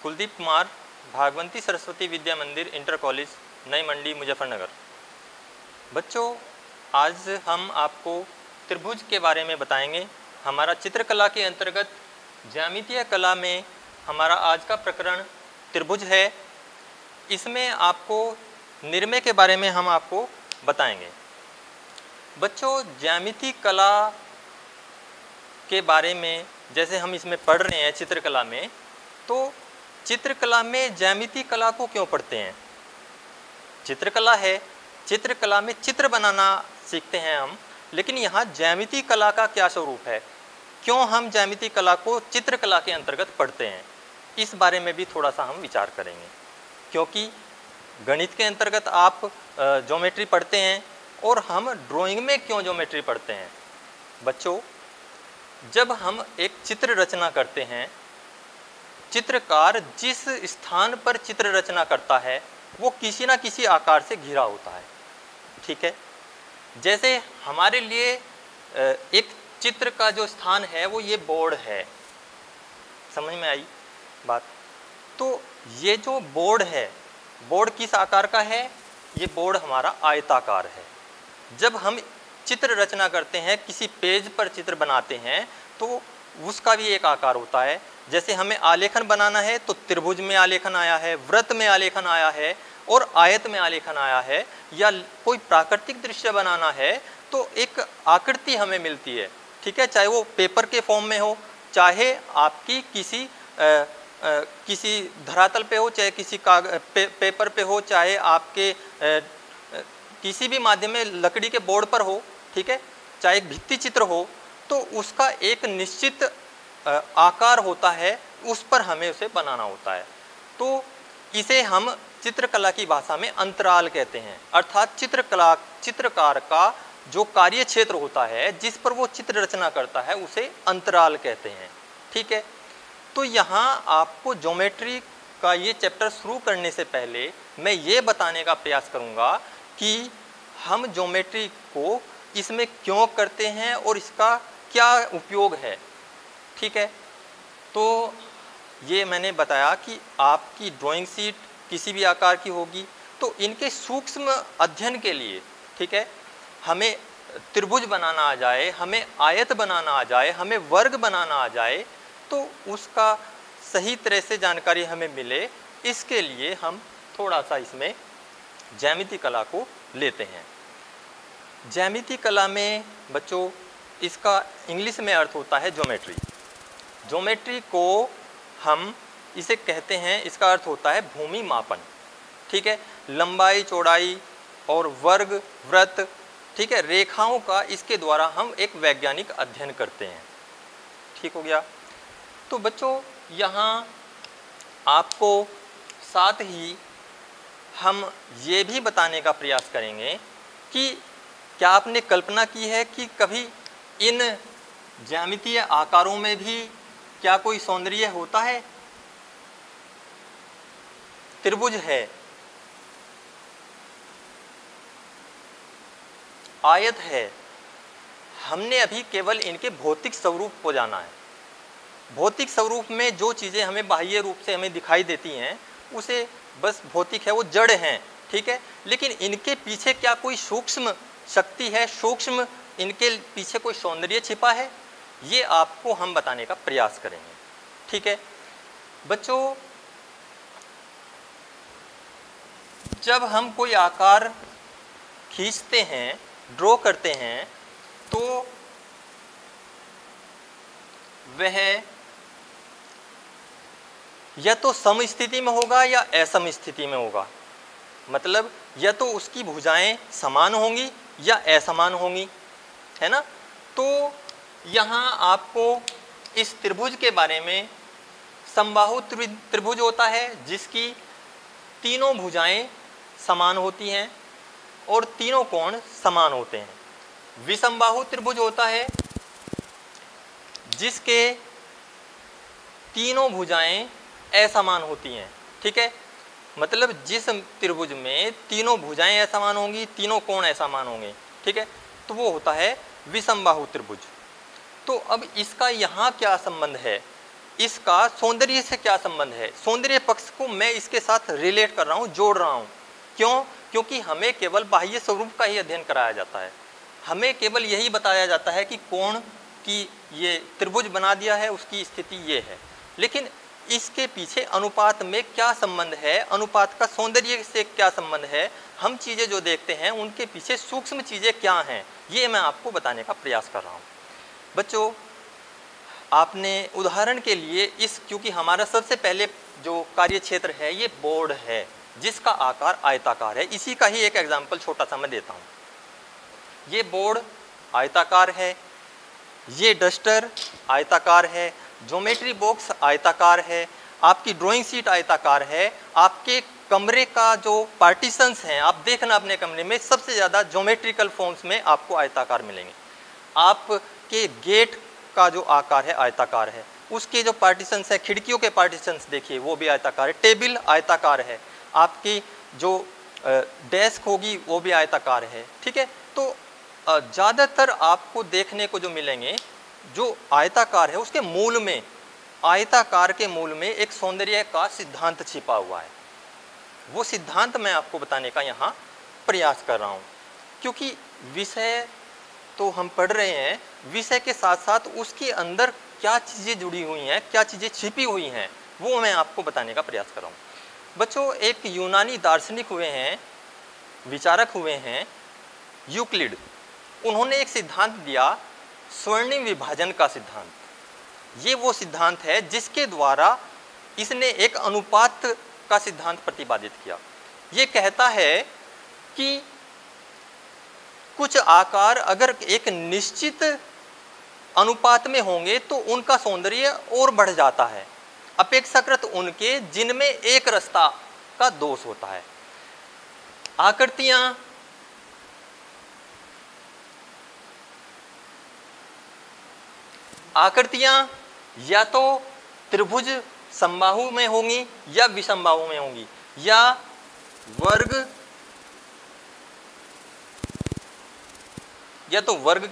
कुलदीप कुमार, भागवती सरस्वती विद्या मंदिर, inter college, Nai Mandi, Muzaffarnagar. बच्चों, आज हम आपको त्रिभुज के बारे में बताएंगे। हमारा चित्रकला के अंतर्गत ज्यामितीय कला में हमारा आज का प्रकरण त्रिभुज है। इसमें आपको निर्मेय के बारे में हम आपको बताएंगे। बच्चों, ज्यामितीय कला के बारे में जैसे हम इसमें पढ़ रहे हैं चित्रकला में, तो चित्रकला में ज्यामितीय कला को क्यों पढ़ते हैं? चित्रकला है, चित्रकला में चित्र बनाना सीखते हैं हम, लेकिन यहाँ ज्यामितीय कला का क्या स्वरूप है, क्यों हम ज्यामितीय कला को चित्रकला के अंतर्गत पढ़ते हैं, इस बारे में भी थोड़ा सा हम विचार करेंगे। क्योंकि गणित के अंतर्गत आप ज्योमेट्री पढ़ते हैं और हम ड्राइंग में क्यों ज्योमेट्री पढ़ते हैं? बच्चों, जब हम एक चित्र रचना करते हैं, चित्रकार जिस स्थान पर चित्र रचना करता है वो किसी ना किसी आकार से घिरा होता है। ठीक है, जैसे हमारे लिए एक चित्र का जो स्थान है वो ये बोर्ड है। समझ में आई बात? तो ये जो बोर्ड है, बोर्ड किस आकार का है? ये बोर्ड हमारा आयताकार है। जब हम चित्र रचना करते हैं, किसी पेज पर चित्र बनाते हैं, तो उसका भी एक आकार होता है। जैसे हमें आलेखन बनाना है तो त्रिभुज में आलेखन आया है, वृत्त में आलेखन आया है और आयत में आलेखन आया है। या कोई प्राकृतिक दृश्य बनाना है तो एक आकृति हमें मिलती है। ठीक है, चाहे वो पेपर के फॉर्म में हो, चाहे आपकी किसी धरातल पे हो, चाहे किसी पेपर पे हो, चाहे आपके किसी भी माध्यम में लकड़ी के बोर्ड पर हो। ठीक है, चाहे एक भित्ति चित्र हो, तो उसका एक निश्चित आकार होता है, उस पर हमें उसे बनाना होता है। तो इसे हम चित्रकला की भाषा में अंतराल कहते हैं। अर्थात चित्रकार का जो कार्य क्षेत्र होता है, जिस पर वो चित्र रचना करता है, उसे अंतराल कहते हैं। ठीक है, तो यहाँ आपको ज्योमेट्री का ये चैप्टर शुरू करने से पहले मैं ये बताने का प्रयास करूँगा कि हम ज्योमेट्री को इसमें क्यों करते हैं और इसका क्या उपयोग है। ठीक है, तो ये मैंने बताया कि आपकी ड्राइंग शीट किसी भी आकार की होगी, तो इनके सूक्ष्म अध्ययन के लिए, ठीक है, हमें त्रिभुज बनाना आ जाए, हमें आयत बनाना आ जाए, हमें वर्ग बनाना आ जाए, तो उसका सही तरह से जानकारी हमें मिले, इसके लिए हम थोड़ा सा इसमें ज्यामितीय कला को लेते हैं। ज्यामितीय कला में बच्चों इसका इंग्लिश में अर्थ होता है ज्योमेट्री। ज्योमेट्री को हम इसे कहते हैं, इसका अर्थ होता है भूमि मापन। ठीक है, लंबाई, चौड़ाई और वर्ग, वृत्त, ठीक है, रेखाओं का इसके द्वारा हम एक वैज्ञानिक अध्ययन करते हैं। ठीक हो गया। तो बच्चों, यहाँ आपको साथ ही हम ये भी बताने का प्रयास करेंगे कि क्या आपने कल्पना की है कि कभी इन ज्यामितीय आकारों में भी क्या कोई सौंदर्य होता है? त्रिभुज है, आयत है, हमने अभी केवल इनके भौतिक स्वरूप को जाना है। भौतिक स्वरूप में जो चीज़ें हमें बाह्य रूप से हमें दिखाई देती हैं, उसे बस भौतिक है, वो जड़ हैं। ठीक है, लेकिन इनके पीछे क्या कोई सूक्ष्म शक्ति है, सूक्ष्म इनके पीछे कोई सौंदर्य छिपा है, ये आपको हम बताने का प्रयास करेंगे। ठीक है बच्चों, जब हम कोई आकार खींचते हैं, ड्रॉ करते हैं, तो वह या तो सम स्थिति में होगा या असम स्थिति में होगा। मतलब या तो उसकी भुजाएं समान होंगी या असमान होंगी, है ना। तो यहाँ आपको इस त्रिभुज के बारे में, समबाहु त्रिभुज होता है जिसकी तीनों भुजाएं समान होती हैं और तीनों कोण समान होते हैं। विषमबाहु त्रिभुज होता है जिसके तीनों भुजाएं असमान होती हैं। ठीक है, मतलब जिस त्रिभुज में तीनों भुजाएं असमान होंगी, तीनों कोण असमान होंगे, ठीक है, तो वो होता है विषमबाहु त्रिभुज। तो अब इसका यहाँ क्या संबंध है? इसका सौंदर्य से क्या संबंध है, सौंदर्य पक्ष को मैं इसके साथ रिलेट कर रहा हूँ, जोड़ रहा हूँ। क्यों? क्योंकि हमें केवल बाह्य स्वरूप का ही अध्ययन कराया जाता है, हमें केवल यही बताया जाता है कि कोण की ये त्रिभुज बना दिया है, उसकी स्थिति ये है, लेकिन इसके पीछे अनुपात में क्या संबंध है, अनुपात का सौंदर्य से क्या संबंध है, हम चीज़ें जो देखते हैं उनके पीछे सूक्ष्म चीज़ें क्या हैं, ये मैं आपको बताने का प्रयास कर रहा हूँ। बच्चों, आपने उदाहरण के लिए क्योंकि हमारा सबसे पहले जो कार्य क्षेत्र है ये बोर्ड है जिसका आकार आयताकार है, इसी का ही एक एग्जाम्पल छोटा सा मैं देता हूँ। ये बोर्ड आयताकार है, ये डस्टर आयताकार है, ज्योमेट्री बॉक्स आयताकार है, आपकी ड्राइंग शीट आयताकार है, आपके कमरे का जो पार्टीशंस हैं, आप देखना अपने कमरे में सबसे ज़्यादा ज्योमेट्रिकल फॉर्म्स में आपको आयताकार मिलेंगे। आपके गेट का जो आकार है आयताकार है, उसके जो पार्टीशंस हैं, खिड़कियों के पार्टीशंस देखिए वो भी आयताकार है, टेबल आयताकार है, आपकी जो डेस्क होगी वो भी आयताकार है। ठीक है, तो ज़्यादातर आपको देखने को जो मिलेंगे जो आयताकार है उसके मूल में, आयताकार के मूल में एक सौंदर्य का सिद्धांत छिपा हुआ है। वो सिद्धांत मैं आपको बताने का यहाँ प्रयास कर रहा हूँ, क्योंकि विषय तो हम पढ़ रहे हैं, विषय के साथ साथ उसके अंदर क्या चीज़ें जुड़ी हुई हैं, क्या चीज़ें छिपी हुई हैं, वो मैं आपको बताने का प्रयास कर रहा हूँ। बच्चों, एक यूनानी दार्शनिक हुए हैं, विचारक हुए हैं यूक्लिड, उन्होंने एक सिद्धांत दिया, स्वर्णिम विभाजन का सिद्धांत। ये वो सिद्धांत है जिसके द्वारा इसने एक अनुपात का सिद्धांत प्रतिपादित किया। ये कहता है कि कुछ आकार अगर एक निश्चित अनुपात में होंगे तो उनका सौंदर्य और बढ़ जाता है, अपेक्षाकृत उनके जिनमें एक रस्ता का दोष होता है। आकृतियां या तो त्रिभुज समबाहु में होंगी या विषमबाहु में होंगी, या वर्ग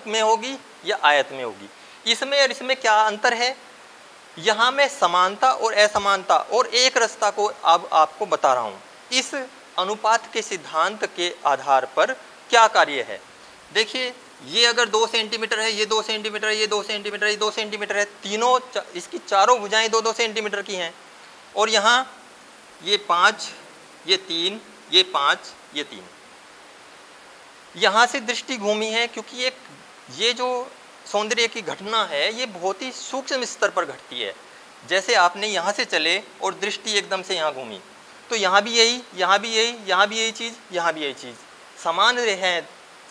में होगी या आयत में होगी। इसमें और इसमें क्या अंतर है, यहाँ मैं समानता और असमानता और एक रास्ता को अब आपको बता रहा हूँ। इस अनुपात के सिद्धांत के आधार पर क्या कार्य है, देखिए, ये अगर 2 सेंटीमीटर है, ये 2 सेंटीमीटर है, ये 2 सेंटीमीटर है, ये 2 सेंटीमीटर है, तीनों इसकी चारों भुजाएं 2-2 सेंटीमीटर की हैं, और यहाँ ये 5, ये 3, ये 5, ये 3, यहाँ से दृष्टि घूमी है, क्योंकि ये जो सौंदर्य की घटना है ये बहुत ही सूक्ष्म स्तर पर घटती है। जैसे आपने यहाँ से चले और दृष्टि एकदम से यहाँ घूमी, तो यहाँ भी यही, यहाँ भी यही, यहाँ भी यही चीज़, यहाँ भी यही चीज़, समान हैं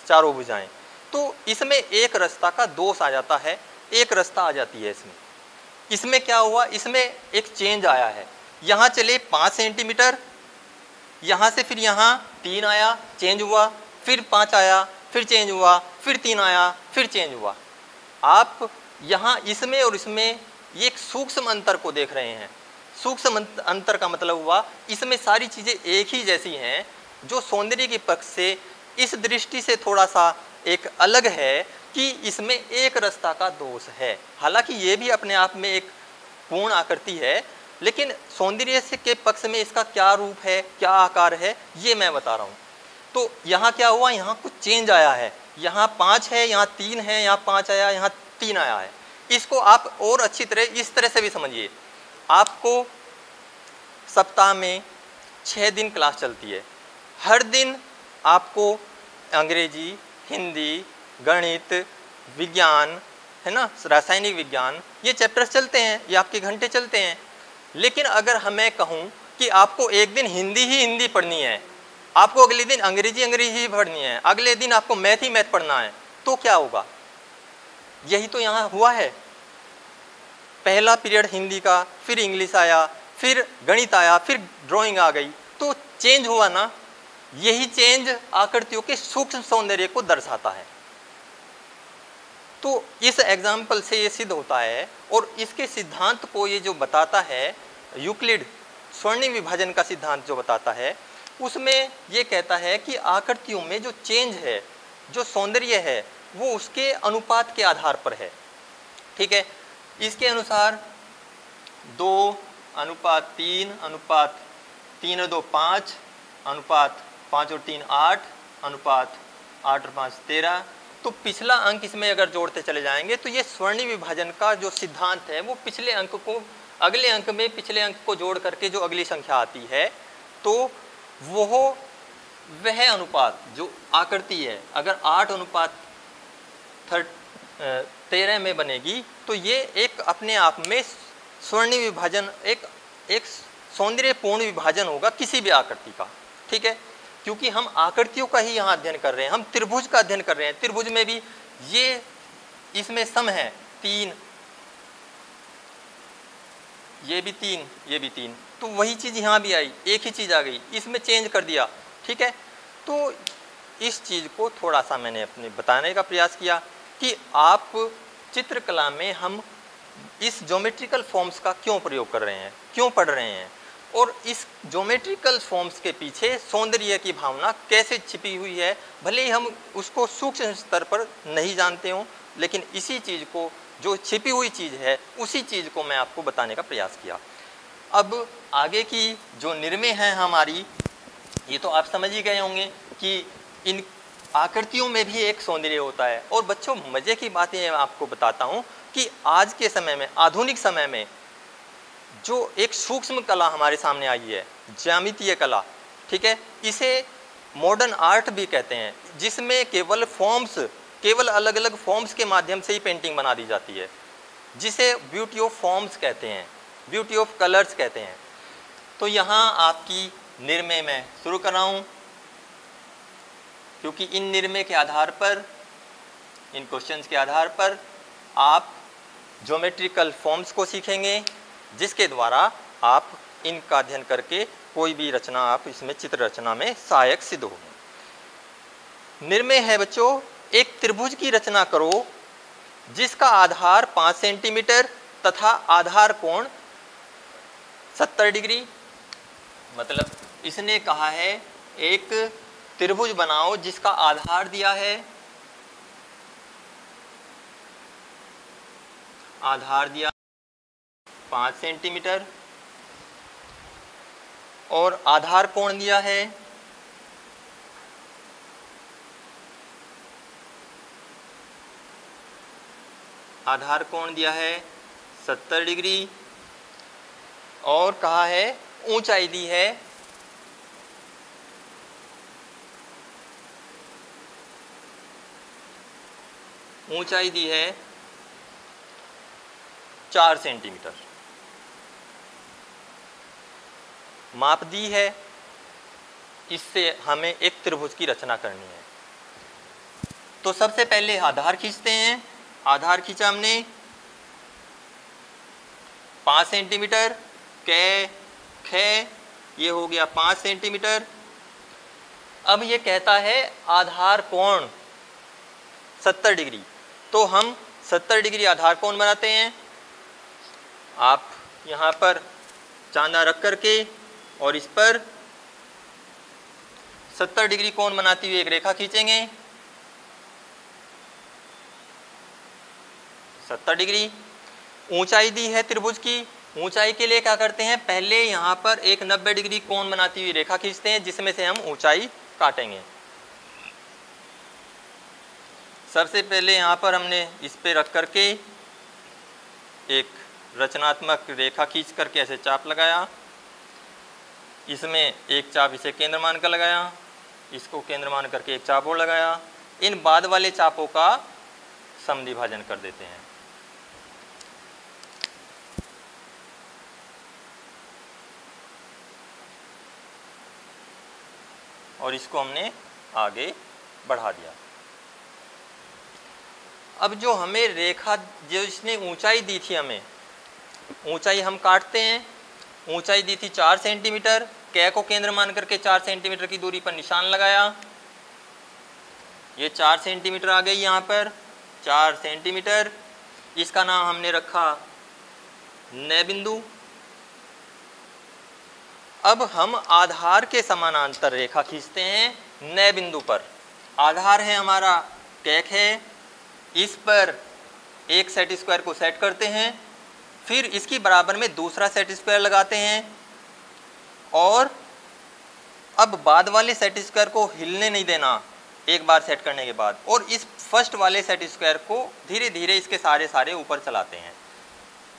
चारों भुजाएं, तो इसमें एक रास्ता का दोष आ जाता है, एक रास्ता आ जाती है इसमें क्या हुआ, इसमें एक चेंज आया है। यहाँ चले 5 सेंटीमीटर, यहाँ से फिर यहाँ 3 आया, चेंज हुआ, फिर 5 आया, फिर चेंज हुआ, फिर 3 आया, फिर चेंज हुआ। आप यहाँ इसमें और इसमें ये एक सूक्ष्म अंतर को देख रहे हैं। सूक्ष्म अंतर का मतलब हुआ इसमें सारी चीज़ें एक ही जैसी हैं, जो सौंदर्य के पक्ष से इस दृष्टि से थोड़ा सा एक अलग है कि इसमें एक रास्ता का दोष है। हालांकि ये भी अपने आप में एक पूर्ण आकृति है, लेकिन सौंदर्य से के पक्ष में इसका क्या रूप है, क्या आकार है, ये मैं बता रहा हूँ। तो यहाँ क्या हुआ, यहाँ कुछ चेंज आया है, यहाँ 5 है, यहाँ 3 है, यहाँ 5 आया, यहाँ 3 आया है। इसको आप और अच्छी तरह इस तरह से भी समझिए, आपको सप्ताह में 6 दिन क्लास चलती है, हर दिन आपको अंग्रेजी, हिंदी, गणित, विज्ञान, है ना, रासायनिक विज्ञान, ये चैप्टर्स चलते हैं, ये आपके घंटे चलते हैं। लेकिन अगर हमें कहूँ कि आपको एक दिन हिंदी पढ़नी है, आपको अगले दिन अंग्रेजी ही पढ़नी है, अगले दिन आपको मैथ ही मैथ पढ़ना है, तो क्या होगा? यही तो यहाँ हुआ है। पहला पीरियड हिंदी का, फिर इंग्लिश आया, फिर गणित आया, फिर ड्राइंग आ गई, तो चेंज हुआ ना। यही चेंज आकृतियों के सूक्ष्म सौंदर्य को दर्शाता है। तो इस एग्जाम्पल से ये सिद्ध होता है, और इसके सिद्धांत को ये जो बताता है यूक्लिड, स्वर्णिम विभाजन का सिद्धांत जो बताता है, उसमें ये कहता है कि आकृतियों में जो चेंज है, जो सौंदर्य है, वो उसके अनुपात के आधार पर है। ठीक है, इसके अनुसार 2:3:5 तो पिछला अंक इसमें अगर जोड़ते चले जाएंगे तो ये स्वर्णीय विभाजन का जो सिद्धांत है वो पिछले अंक को अगले अंक में पिछले अंक को जोड़ करके जो अगली संख्या आती है तो वह अनुपात जो आकृति है अगर 8:13 में बनेगी तो ये एक अपने आप में स्वर्णीय विभाजन एक सौंदर्यपूर्ण विभाजन होगा किसी भी आकृति का। ठीक है, क्योंकि हम आकृतियों का ही यहाँ अध्ययन कर रहे हैं, हम त्रिभुज का अध्ययन कर रहे हैं। त्रिभुज में भी ये इसमें सम है 3, ये भी 3, ये भी 3, तो वही चीज़ यहाँ भी आई, एक ही चीज़ आ गई, इसमें चेंज कर दिया। ठीक है, तो इस चीज़ को थोड़ा सा मैंने अपने बताने का प्रयास किया कि आप चित्रकला में हम इस ज्योमेट्रिकल फॉर्म्स का क्यों प्रयोग कर रहे हैं, क्यों पढ़ रहे हैं, और इस ज्योमेट्रिकल फॉर्म्स के पीछे सौंदर्य की भावना कैसे छिपी हुई है। भले ही हम उसको सूक्ष्म स्तर पर नहीं जानते हों, लेकिन इसी चीज़ को, जो छिपी हुई चीज़ है, उसी चीज़ को मैं आपको बताने का प्रयास किया। अब आगे की जो निर्णय हैं हमारी, ये तो आप समझ ही गए होंगे कि इन आकृतियों में भी एक सौंदर्य होता है। और बच्चों, मज़े की बातें मैं आपको बताता हूँ कि आज के समय में, आधुनिक समय में जो एक सूक्ष्म कला हमारे सामने आई है, ज्यामितीय कला, ठीक है, इसे मॉडर्न आर्ट भी कहते हैं, जिसमें केवल अलग अलग फॉर्म्स के माध्यम से ही पेंटिंग बना दी जाती है, जिसे ब्यूटी ऑफ फॉर्म्स कहते हैं, ब्यूटी ऑफ कलर्स कहते हैं। तो यहाँ आपकी निर्णय मैं शुरू कर रहा हूँ, क्योंकि इन निर्णय के आधार पर, इन क्वेश्चंस के आधार पर आप ज्योमेट्रिकल फॉर्म्स को सीखेंगे, जिसके द्वारा आप इनका अध्ययन करके कोई भी रचना, आप इसमें चित्र रचना में सहायक सिद्ध होंगे। निर्णय है बच्चों, एक त्रिभुज की रचना करो जिसका आधार 5 सेंटीमीटर तथा आधार कोण 70 डिग्री। मतलब इसने कहा है एक त्रिभुज बनाओ जिसका आधार दिया है, आधार दिया 5 सेंटीमीटर और आधार कोण दिया है आधार कोण दिया है 70 डिग्री और कहा है ऊंचाई दी है ऊंचाई दी है 4 सेंटीमीटर। माप दी है, इससे हमें एक त्रिभुज की रचना करनी है। तो सबसे पहले आधार खींचते हैं। आधार खींचा हमने 5 सेंटीमीटर, ये हो गया 5 सेंटीमीटर। अब ये कहता है आधार कोण 70 डिग्री, तो हम 70 डिग्री आधार कोण बनाते हैं। आप यहाँ पर चांदा रख करके और इस पर 70 डिग्री कोण बनाती हुई एक रेखा खींचेंगे। 70 डिग्री ऊंचाई दी है त्रिभुज की। ऊंचाई के लिए क्या करते हैं, पहले यहाँ पर एक 90 डिग्री कोण बनाती हुई रेखा खींचते हैं, जिसमें से हम ऊंचाई काटेंगे। सबसे पहले यहाँ पर हमने इस पे रख करके एक रचनात्मक रेखा खींच करके ऐसे चाप लगाया। इसमें एक चाप इसे केंद्र मान कर लगाया, इसको केंद्र मान करके एक चाप और लगाया। इन बाद वाले चापों का समद्विभाजन कर देते हैं। और इसको हमने आगे बढ़ा दिया। अब जो हमें रेखा, जो इसने ऊंचाई दी थी, हमें ऊंचाई हम काटते हैं। ऊंचाई दी थी 4 सेंटीमीटर, कै को केंद्र मान करके 4 सेंटीमीटर की दूरी पर निशान लगाया। ये 4 सेंटीमीटर आ गई यहाँ पर, 4 सेंटीमीटर। इसका नाम हमने रखा नय बिंदु। अब हम आधार के समानांतर रेखा खींचते हैं नय बिंदु पर। आधार है हमारा कैक है, इस पर एक सेट स्क्वायर को सेट करते हैं फिर इसकी बराबर में दूसरा सेट स्क्वायर लगाते हैं और अब बाद वाले सेट स्क्वायर को हिलने नहीं देना एक बार सेट करने के बाद, और इस फर्स्ट वाले सेट स्क्वायर को धीरे धीरे इसके सारे ऊपर चलाते हैं।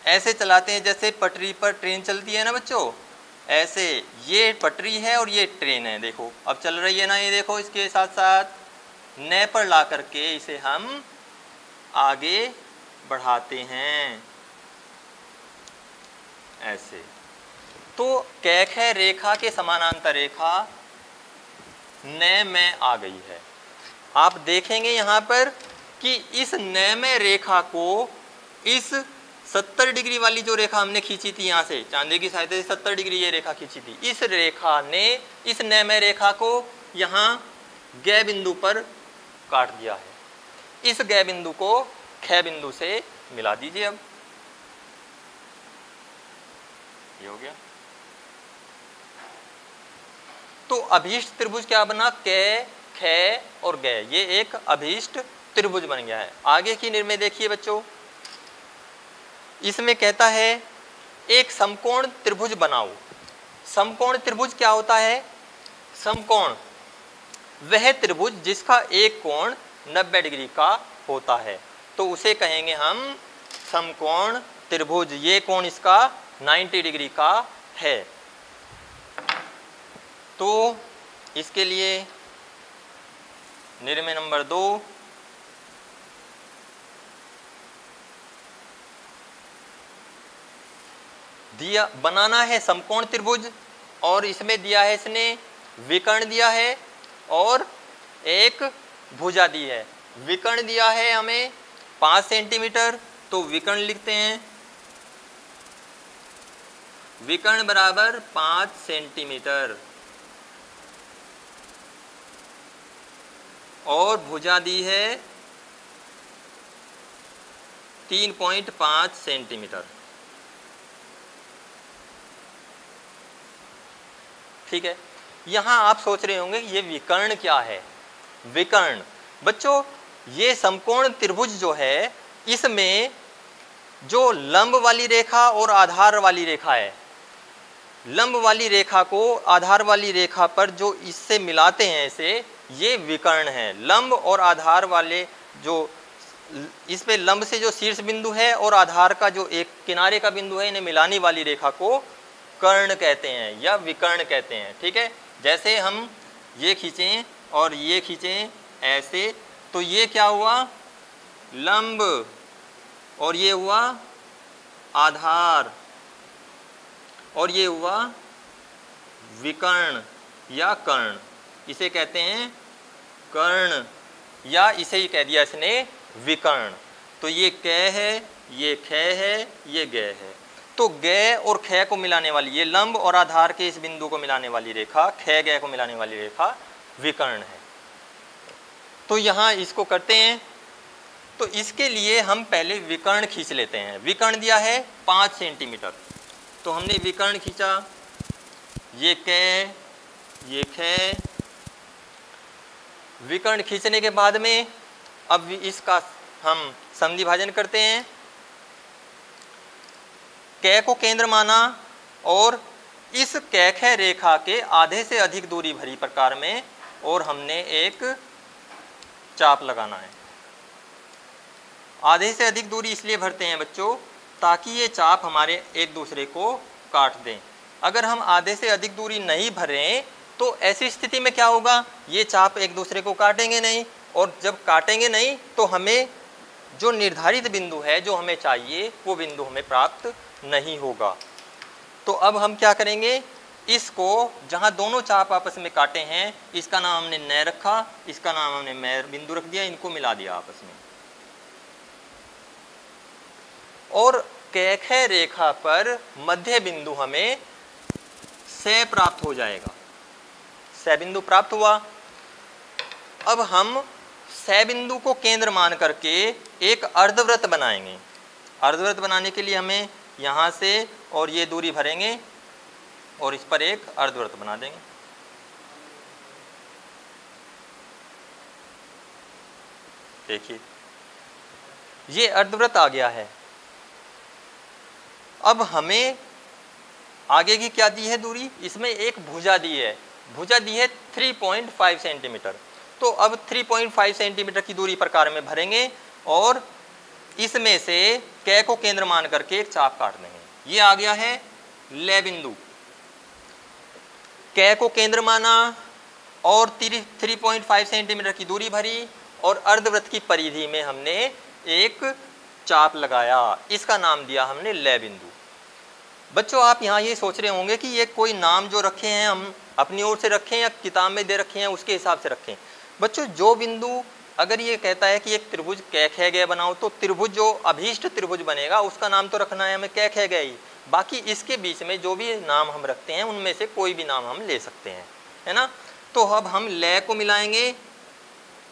ऐसे चलाते हैं जैसे पटरी पर ट्रेन चलती है ना बच्चों, ऐसे ये पटरी है और ये ट्रेन है, देखो अब चल रही है ना, ये देखो इसके साथ साथ नए पर ला करके इसे हम आगे बढ़ाते हैं ऐसे। तो कैखे रेखा के समानांतर रेखा नए में आ गई है। आप देखेंगे यहाँ पर कि इस नए में रेखा को इस 70 डिग्री वाली जो रेखा हमने खींची थी यहाँ से चांदी की सहायता से 70 डिग्री ये रेखा खींची थी, इस रेखा ने इस नए में रेखा को यहाँ ग बिंदु पर काट दिया है। इस ग बिंदु को ख बिंदु से मिला दीजिए। अब ये हो गया। तो अभीष्ट त्रिभुज क्या बना, क ख और ग, ये एक अभीष्ट त्रिभुज बन गया है। आगे की निर्णय देखिए बच्चों, इसमें कहता है एक समकोण त्रिभुज बनाओ। समकोण त्रिभुज क्या होता है, समकोण वह त्रिभुज जिसका एक कोण 90 डिग्री का होता है, तो उसे कहेंगे हम समकोण त्रिभुज। ये कोण इसका 90 डिग्री का है। तो इसके लिए निर्णय नंबर 2, दिया बनाना है समकोण त्रिभुज और इसमें दिया है इसने विकर्ण दिया है और एक भुजा दी है। विकर्ण दिया है हमें 5 सेंटीमीटर, तो विकर्ण लिखते हैं, विकर्ण बराबर 5 सेंटीमीटर और भुजा दी है 3.5 सेंटीमीटर। ठीक है। यहाँ आप सोच रहे होंगे ये विकर्ण क्या है। विकर्ण बच्चों ये समकोण त्रिभुज जो है इसमें जो लंब वाली रेखा और आधार वाली रेखा है, लंब वाली रेखा को आधार वाली रेखा पर जो इससे मिलाते हैं इसे, ये विकर्ण है। लंब और आधार वाले जो इसमें लंब से जो शीर्ष बिंदु है और आधार का जो एक किनारे का बिंदु है, इन्हें मिलाने वाली रेखा को कर्ण कहते हैं या विकर्ण कहते हैं। ठीक है। जैसे हम ये खींचें और ये खींचें ऐसे, तो ये क्या हुआ, लंब, और ये हुआ आधार, और ये हुआ विकर्ण या कर्ण। इसे कहते हैं कर्ण या इसे ही कह दिया इसने विकर्ण। तो ये क है, ये ख है, ये ग है। तो ग और ख को मिलाने वाली, ये लंब और आधार के इस बिंदु को मिलाने वाली रेखा, ख ग को मिलाने वाली रेखा विकर्ण है। तो यहाँ इसको करते हैं। तो इसके लिए हम पहले विकर्ण खींच लेते हैं। विकर्ण दिया है 5 सेंटीमीटर, तो हमने विकर्ण खींचा, ये क, ये ख। विकर्ण खींचने के बाद में अब इसका हम समद्वि भाजन करते हैं। क को केंद्र माना और इस क ख रेखा के आधे से अधिक दूरी भरी प्रकार में, और हमने एक चाप लगाना है। आधे से अधिक दूरी इसलिए भरते हैं बच्चों ताकि ये चाप हमारे एक दूसरे को काट दें। अगर हम आधे से अधिक दूरी नहीं भरें तो ऐसी स्थिति में क्या होगा, ये चाप एक दूसरे को काटेंगे नहीं, और जब काटेंगे नहीं तो हमें जो निर्धारित बिंदु है जो हमें चाहिए वो बिंदु हमें प्राप्त नहीं होगा। तो अब हम क्या करेंगे, इसको जहाँ दोनों चाप आपस में काटे हैं इसका नाम हमने न रखा, इसका नाम हमने मैं बिंदु रख दिया, इनको मिला दिया आपस में। और क ख रेखा पर मध्य बिंदु हमें से प्राप्त हो जाएगा। से बिंदु प्राप्त हुआ। अब हम से बिंदु को केंद्र मान करके एक अर्धवृत्त बनाएंगे। अर्धवृत्त बनाने के लिए हमें यहाँ से और ये दूरी भरेंगे और इस पर एक अर्धवृत्त बना देंगे। देखिए ये अर्धवृत्त आ गया है। अब हमें आगे की क्या दी है दूरी, इसमें एक भुजा दी है, भुजा दी है 3.5 सेंटीमीटर। तो अब 3.5 सेंटीमीटर की दूरी प्रकार में भरेंगे और इसमें से कै को केंद्र मान करके एक चाप काट देंगे। ये आ गया है लय बिंदु। कै को केंद्र माना और 3.5 सेंटीमीटर की दूरी भरी और अर्धवृत्त की परिधि में हमने एक चाप लगाया, इसका नाम दिया हमने लय बिंदु। बच्चों आप यहाँ ये सोच रहे होंगे कि ये कोई नाम जो रखे हैं हम अपनी ओर से रखें या किताब में दे रखे हैं उसके हिसाब से रखें। बच्चों जो बिंदु अगर ये कहता है कि एक त्रिभुज कै ख ग बनाओ, तो त्रिभुज जो अभीष्ट त्रिभुज बनेगा उसका नाम तो रखना है हमें कै ख ग ही। बाकी इसके बीच में जो भी नाम हम रखते हैं उनमें से कोई भी नाम हम ले सकते हैं, है ना। तो अब हम लय को मिलाएंगे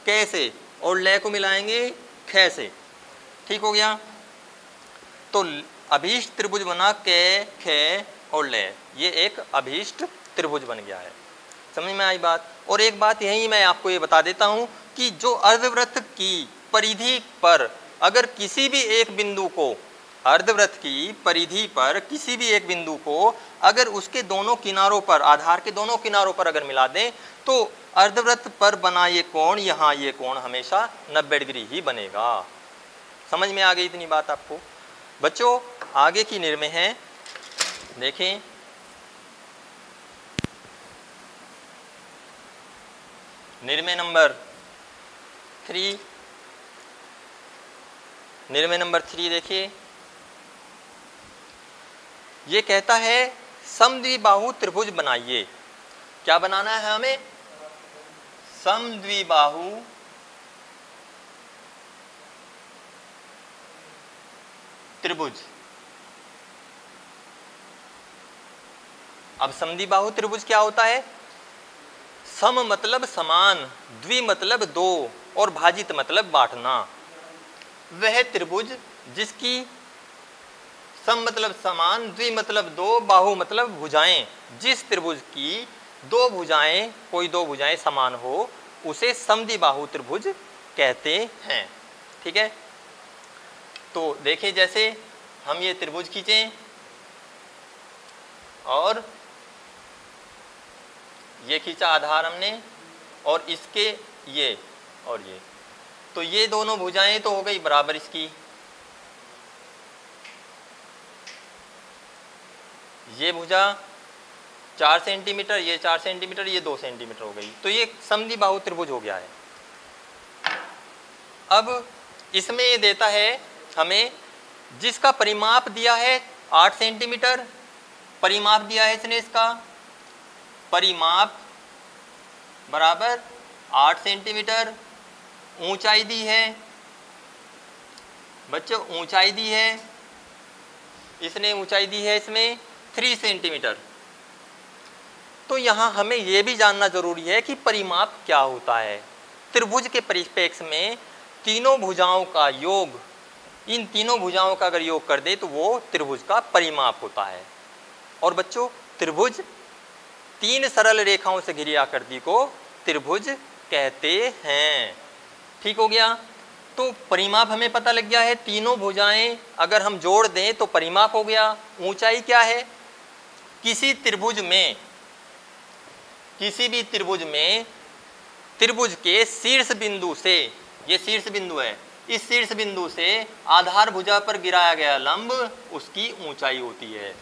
कै से और लय को मिलाएंगे ख से, ठीक हो गया। तो अभीष्ट त्रिभुज बना कै ख और लय, ये एक अभीष्ट त्रिभुज बन गया है। समझ में आई बात। और एक बात यही मैं आपको ये बता देता हूँ कि जो अर्धवृत्त की परिधि पर अगर किसी भी एक बिंदु को, अर्धवृत्त की परिधि पर किसी भी एक बिंदु को अगर उसके दोनों किनारों पर, आधार के दोनों किनारों पर अगर मिला दें तो अर्धवृत्त पर बना ये कोण, यहाँ ये कोण हमेशा 90 डिग्री ही बनेगा। समझ में आ गई इतनी बात आपको। बच्चों आगे की निर्णय है, देखें निर्णय नंबर 3। निर्णय नंबर 3 देखिए, ये कहता है समद्विबाहु त्रिभुज बनाइए। क्या बनाना है हमें, समद्विबाहु त्रिभुज। अब समद्विबाहु त्रिभुज क्या होता है, सम मतलब समान, द्वि मतलब दो और भाजित मतलब बांटना। वह त्रिभुज जिसकी सम मतलब समान, द्वि मतलब दो, बाहु मतलब भुजाएं, जिस त्रिभुज की दो भुजाएं, कोई दो भुजाएं समान हो उसे समद्विबाहु त्रिभुज कहते हैं, ठीक है। तो देखिए जैसे हम ये त्रिभुज खींचें और ये खींचा आधार हमने और इसके ये और ये, तो ये दोनों भुजाएं तो हो गई बराबर इसकी, ये भुजा 4 सेंटीमीटर, ये 4 सेंटीमीटर, ये 2 सेंटीमीटर हो गई, तो ये समद्विबाहु त्रिभुज हो गया है। अब इसमें ये देता है हमें जिसका परिमाप दिया है 8 सेंटीमीटर, परिमाप दिया है इसने, इसका परिमाप बराबर 8 सेंटीमीटर, ऊंचाई दी है बच्चों, ऊंचाई दी है इसने, ऊंचाई दी है इसमें 3 सेंटीमीटर। तो यहाँ हमें ये भी जानना जरूरी है कि परिमाप क्या होता है। त्रिभुज के परिप्रेक्ष्य में तीनों भुजाओं का योग, इन तीनों भुजाओं का अगर योग कर दे तो वो त्रिभुज का परिमाप होता है। और बच्चों त्रिभुज 3 सरल रेखाओं से घिरी आकृति को त्रिभुज कहते हैं, ठीक हो गया। तो परिमाप हमें पता लग गया है, तीनों भुजाएं अगर हम जोड़ दें तो परिमाप हो गया। ऊंचाई क्या है, किसी त्रिभुज में, किसी भी त्रिभुज में त्रिभुज के शीर्ष बिंदु से, ये शीर्ष बिंदु है, इस शीर्ष बिंदु से आधार भुजा पर गिराया गया लंब उसकी ऊंचाई होती है।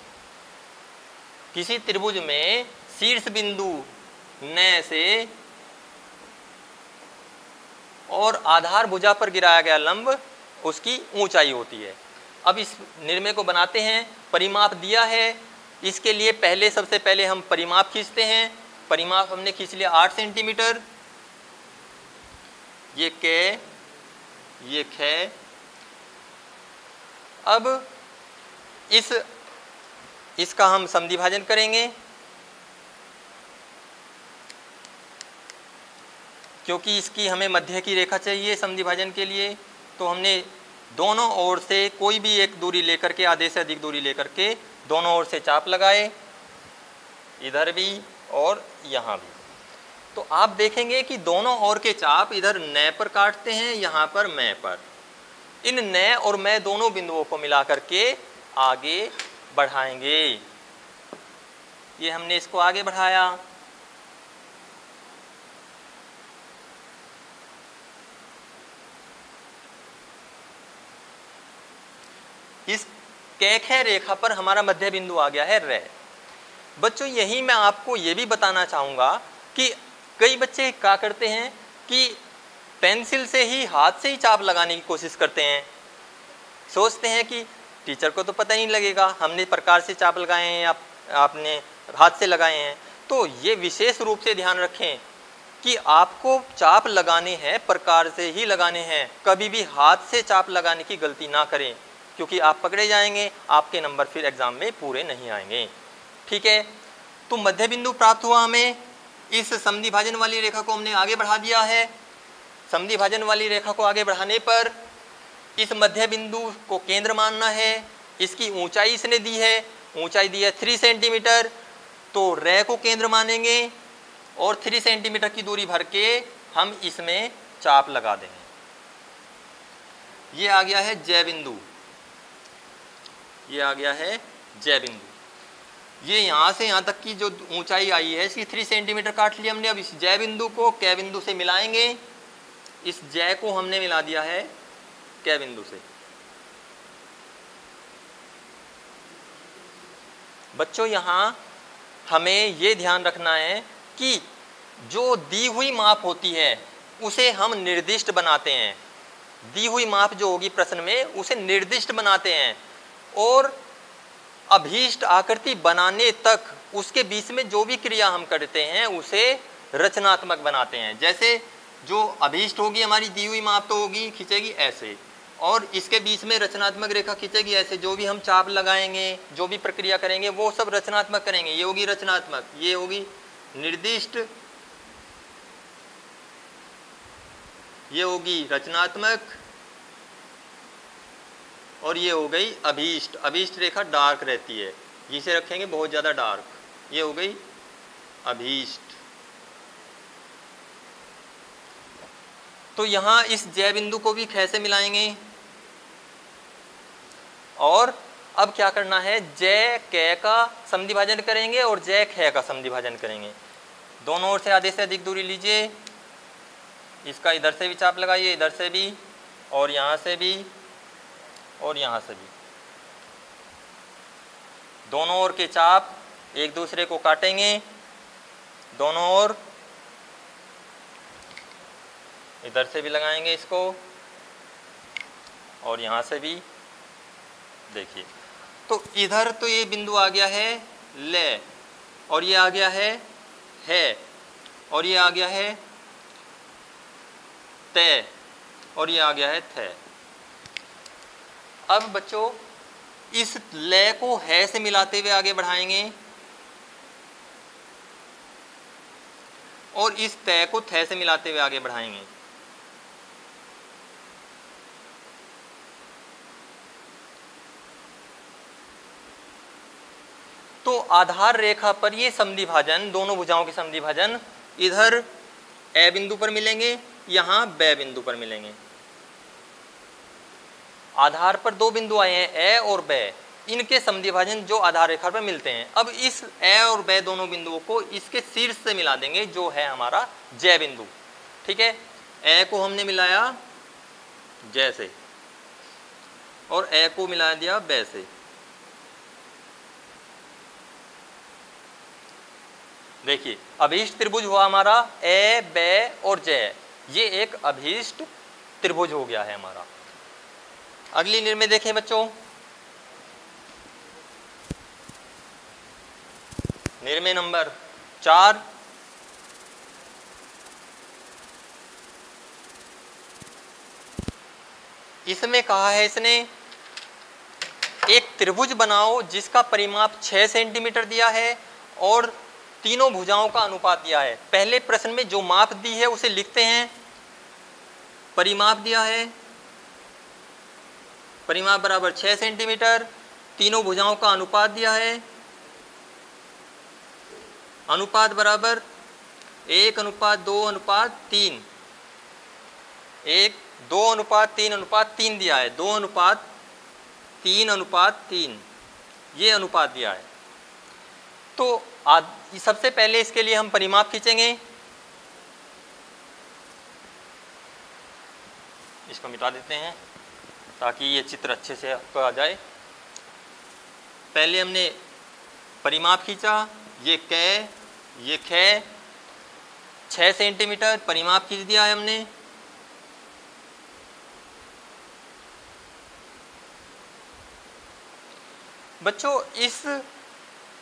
किसी त्रिभुज में शीर्ष बिंदु न से और आधार भुजा पर गिराया गया लंब उसकी ऊंचाई होती है। अब इस निर्णय को बनाते हैं, परिमाप दिया है, इसके लिए पहले सबसे पहले हम परिमाप खींचते हैं। परिमाप हमने खींच लिया 8 सेंटीमीटर, ये कै, ये ख। अब इसका हम समद्विभाजन करेंगे, क्योंकि इसकी हमें मध्य की रेखा चाहिए समद्विभाजन के लिए। तो हमने दोनों ओर से कोई भी एक दूरी लेकर के, आधे से अधिक दूरी लेकर के दोनों ओर से चाप लगाए, इधर भी और यहाँ भी। तो आप देखेंगे कि दोनों ओर के चाप इधर न पर काटते हैं, यहाँ पर मैं पर। इन न और मैं दोनों बिंदुओं को मिला करके आगे बढ़ाएंगे। ये हमने इसको आगे बढ़ाया। इस क ख रेखा पर हमारा मध्य बिंदु आ गया है र। बच्चों यही मैं आपको ये भी बताना चाहूँगा कि कई बच्चे क्या करते हैं कि पेंसिल से ही, हाथ से ही चाप लगाने की कोशिश करते हैं। सोचते हैं कि टीचर को तो पता ही नहीं लगेगा हमने प्रकार से चाप लगाए हैं या आपने हाथ से लगाए हैं। तो ये विशेष रूप से ध्यान रखें कि आपको चाप लगाने हैं प्रकार से ही लगाने हैं, कभी भी हाथ से चाप लगाने की गलती ना करें, क्योंकि आप पकड़े जाएंगे, आपके नंबर फिर एग्जाम में पूरे नहीं आएंगे। ठीक है, तो मध्य बिंदु प्राप्त हुआ हमें। इस समद्वि भाजन वाली रेखा को हमने आगे बढ़ा दिया है। समद्वि भाजन वाली रेखा को आगे बढ़ाने पर इस मध्य बिंदु को केंद्र मानना है। इसकी ऊंचाई इसने दी है, ऊंचाई दी है 3 सेंटीमीटर, तो रे को केंद्र मानेंगे और 3 सेंटीमीटर की दूरी भर के हम इसमें चाप लगा देंगे। ये आ गया है जय बिंदु, ये आ गया है जय बिंदु। ये यहाँ से यहाँ तक की जो ऊंचाई आई है इसकी 3 सेंटीमीटर काट लिया हमने। अब इस जय बिंदु को क बिंदु से मिलाएंगे। इस जय को हमने मिला दिया है क बिंदु से। बच्चों यहाँ हमें ये ध्यान रखना है कि जो दी हुई माप होती है उसे हम निर्दिष्ट बनाते हैं। दी हुई माप जो होगी प्रश्न में उसे निर्दिष्ट बनाते हैं और अभीष्ट आकृति बनाने तक उसके बीच में जो भी क्रिया हम करते हैं उसे रचनात्मक बनाते हैं। जैसे जो अभीष्ट होगी हमारी दी हुई माप तो होगी, खींचेगी ऐसे, और इसके बीच में रचनात्मक रेखा खींचेगी ऐसे। जो भी हम चाप लगाएंगे, जो भी प्रक्रिया करेंगे वो सब रचनात्मक करेंगे। ये होगी रचनात्मक, ये होगी निर्दिष्ट, ये होगी रचनात्मक, और ये हो गई अभीष्ट। अभीष्ट रेखा डार्क रहती है, जिसे रखेंगे बहुत ज़्यादा डार्क, ये हो गई अभीष्ट। तो यहाँ इस जय बिंदु को भी ख से मिलाएंगे और अब क्या करना है, जय क का समद्वि भाजन करेंगे और जय ख का समद्वि भाजन करेंगे। दोनों ओर से आधे से अधिक दूरी लीजिए। इसका इधर से भी चाप लगाइए, इधर से भी, और यहाँ से भी, और यहाँ से भी। दोनों ओर के चाप एक दूसरे को काटेंगे, दोनों ओर। इधर से भी लगाएंगे इसको और यहाँ से भी। देखिए तो इधर तो ये बिंदु आ गया है ले, और ये आ गया है, और ये आ गया है तय, और ये आ गया है थ। अब बच्चों इस लय को है से मिलाते हुए आगे बढ़ाएंगे और इस तय को थ से मिलाते हुए आगे बढ़ाएंगे। तो आधार रेखा पर ये समद्वि भाजन, दोनों भुजाओं के समद्वि भाजन इधर ए बिंदु पर मिलेंगे, यहाँ ब बिंदु पर मिलेंगे। आधार पर दो बिंदु आए हैं ए और ब, इनके समद्वि भाजन जो आधार रेखा पर मिलते हैं। अब इस ए और ब दोनों बिंदुओं को इसके शीर्ष से मिला देंगे जो है हमारा जय बिंदु। ठीक है, ए को हमने मिलाया जय से और ए को मिला दिया ब से। देखिए अभीष्ट त्रिभुज हुआ हमारा ए ब और जय, ये एक अभीष्ट त्रिभुज हो गया है हमारा। अगली निर्णय देखें बच्चों, निर्णय नंबर 4। इसमें कहा है इसने एक त्रिभुज बनाओ जिसका परिमाप 6 सेंटीमीटर दिया है और तीनों भुजाओं का अनुपात दिया है। पहले प्रश्न में जो माप दी है उसे लिखते हैं। परिमाप दिया है, परिमाप बराबर 6 सेंटीमीटर, तीनों भुजाओं का अनुपात दिया है, अनुपात बराबर 1:2:3, 1:2:3:3 दिया है, 2:3:3। ये अनुपात दिया है। तो सबसे पहले इसके लिए हम परिमाप खींचेंगे, इसको मिटा देते हैं ताकि ये चित्र अच्छे से आपको आ जाए। पहले हमने परिमाप खींचा, ये कै, ये खे, 6 सेंटीमीटर परिमाप खींच दिया है हमने। बच्चों इस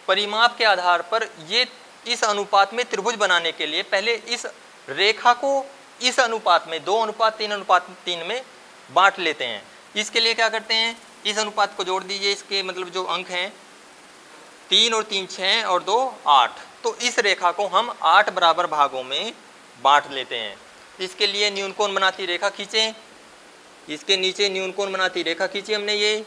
परिमाप के आधार पर ये इस अनुपात में त्रिभुज बनाने के लिए पहले इस रेखा को इस अनुपात में 2:3:3 में बांट लेते हैं। इसके लिए क्या करते हैं, इस अनुपात को जोड़ दीजिए, इसके मतलब जो अंक हैं 3 और 3 6 और 2 8, तो इस रेखा को हम 8 बराबर भागों में बांट लेते हैं। इसके लिए न्यूनकोण बनाती रेखा खींचें, इसके नीचे न्यूनकोण बनाती रेखा खींची हमने। ये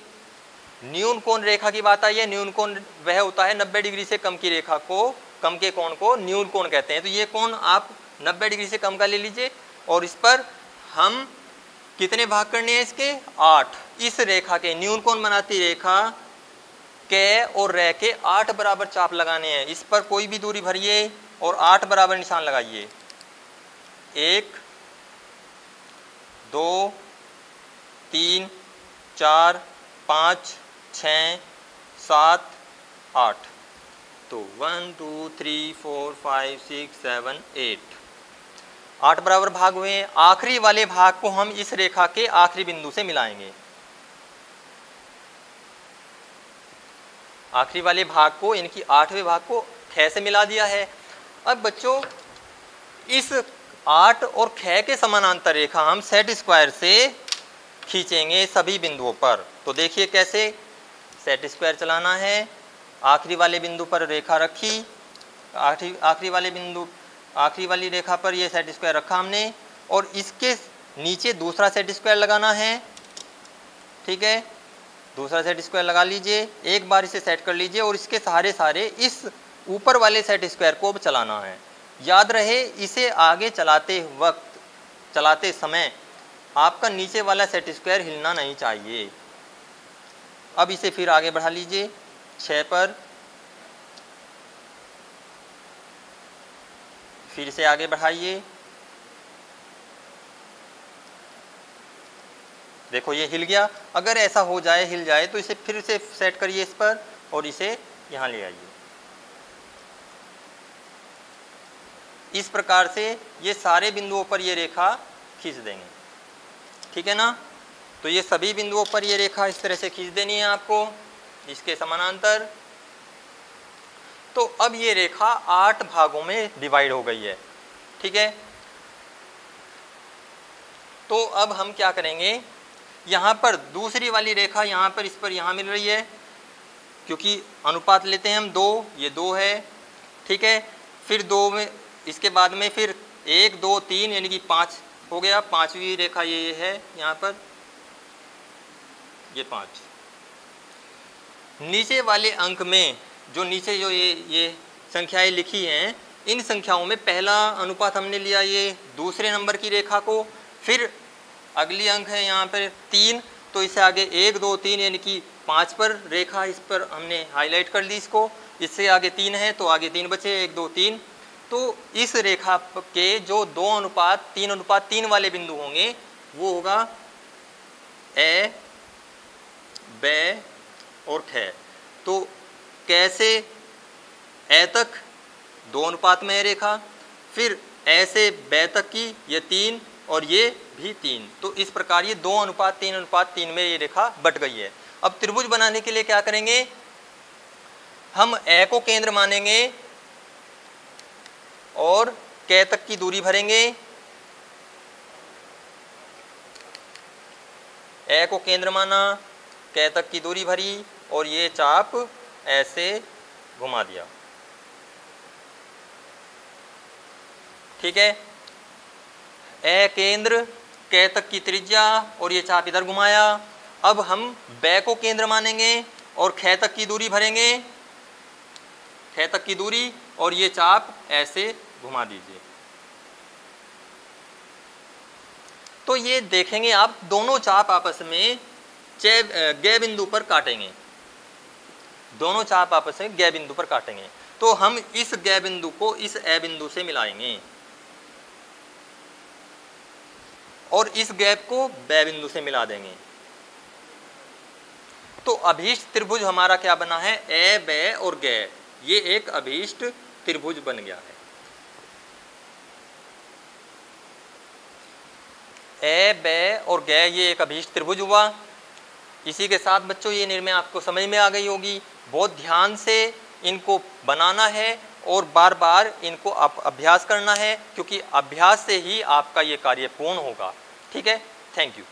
न्यूनकोण रेखा की बात आई है, न्यूनकोण वह होता है 90 डिग्री से कम की रेखा को, कम के कोण को न्यूनकोण कहते हैं। तो ये कोण आप 90 डिग्री से कम का ले लीजिए और इस पर हम कितने भाग करने हैं इसके 8। इस रेखा के न्यूनकोण बनाती रेखा के और रे के 8 बराबर चाप लगाने हैं। इस पर कोई भी दूरी भरिए और 8 बराबर निशान लगाइए। 1 2 3 4 5 6 7 8, तो 1 2 3 4 5 6 7 8, 8 बराबर भाग हुए। आखिरी वाले भाग को हम इस रेखा के आखिरी बिंदु से मिलाएंगे। आखिरी वाले भाग को, इनकी 8वें भाग को ख से मिला दिया है। अब बच्चों इस 8 और ख के समानांतर रेखा हम सेट स्क्वायर से खींचेंगे सभी बिंदुओं पर। तो देखिए कैसे, सेट स्क्वायर चलाना है, आखिरी वाले बिंदु पर रेखा रखी, आखिरी वाली रेखा पर ये सेट स्क्वायर रखा हमने और इसके नीचे दूसरा सेट स्क्वायर लगाना है। ठीक है, दूसरा सेट स्क्वायर लगा लीजिए, एक बार इसे सेट कर लीजिए और इसके सारे इस ऊपर वाले सेट स्क्वायर को चलाना है। याद रहे इसे आगे चलाते समय आपका नीचे वाला सेट स्क्वायर हिलना नहीं चाहिए। अब इसे फिर आगे बढ़ा लीजिए 6 पर, फिर से आगे बढ़ाइए, देखो ये हिल गया। अगर ऐसा हो जाए, हिल जाए, तो इसे फिर से सेट करिए इस पर और इसे यहाँ ले आइए। इस प्रकार से ये सारे बिंदुओं पर ये रेखा खींच देंगे। ठीक है ना, तो ये सभी बिंदुओं पर ये रेखा इस तरह से खींच देनी है आपको इसके समानांतर। तो अब ये रेखा 8 भागों में डिवाइड हो गई है। ठीक है, तो अब हम क्या करेंगे, यहाँ पर दूसरी वाली रेखा यहाँ पर, इस पर यहाँ मिल रही है, क्योंकि अनुपात लेते हैं हम 2, ये 2 है। ठीक है, फिर 2 में, इसके बाद में फिर 1 2 3 यानी कि 5 हो गया। 5वीं रेखा ये है यहाँ पर, ये 5। नीचे वाले अंक में जो नीचे जो ये संख्याएं लिखी हैं, इन संख्याओं में पहला अनुपात हमने लिया ये दूसरे नंबर की रेखा को, फिर अगली अंक है यहाँ पर 3, तो इससे आगे 1 2 3 यानी कि 5 पर रेखा, इस पर हमने हाईलाइट कर ली इसको। इससे आगे 3 है तो आगे 3 बचे, 1 2 3। तो इस रेखा के जो 2:3:3 वाले बिंदु होंगे वो होगा ए, ब और ख। तो कैसे, ए तक 2 अनुपात में है रेखा, फिर ए से ब तक की ये 3 और ये भी 3। तो इस प्रकार ये 2:3:3 में ये रेखा बट गई है। अब त्रिभुज बनाने के लिए क्या करेंगे, हम ए को केंद्र मानेंगे और क तक की दूरी भरेंगे। ए को केंद्र माना, क तक की दूरी भरी और ये चाप ऐसे घुमा दिया। ठीक है, ए केंद्र, क तक की त्रिज्या और ये चाप इधर घुमाया। अब हम ब को केंद्र मानेंगे और ख तक की दूरी भरेंगे, ख तक की दूरी और ये चाप ऐसे घुमा दीजिए। तो ये देखेंगे आप दोनों चाप आपस में ग बिंदु पर काटेंगे। दोनों चाप आपस में ग बिंदु पर काटेंगे। तो हम इस ग बिंदु को इस ए बिंदु से मिलाएंगे और इस गैप को ब बिंदु से मिला देंगे। तो अभीष्ट त्रिभुज हमारा क्या बना है, ए ब और ग, ये एक अभीष्ट त्रिभुज बन गया है। ए ब और ग ये एक अभीष्ट त्रिभुज हुआ। इसी के साथ बच्चों ये निर्णय आपको समझ में आ गई होगी। बहुत ध्यान से इनको बनाना है और बार बार इनको आप अभ्यास करना है, क्योंकि अभ्यास से ही आपका ये कार्य पूर्ण होगा। ठीक है, थैंक यू।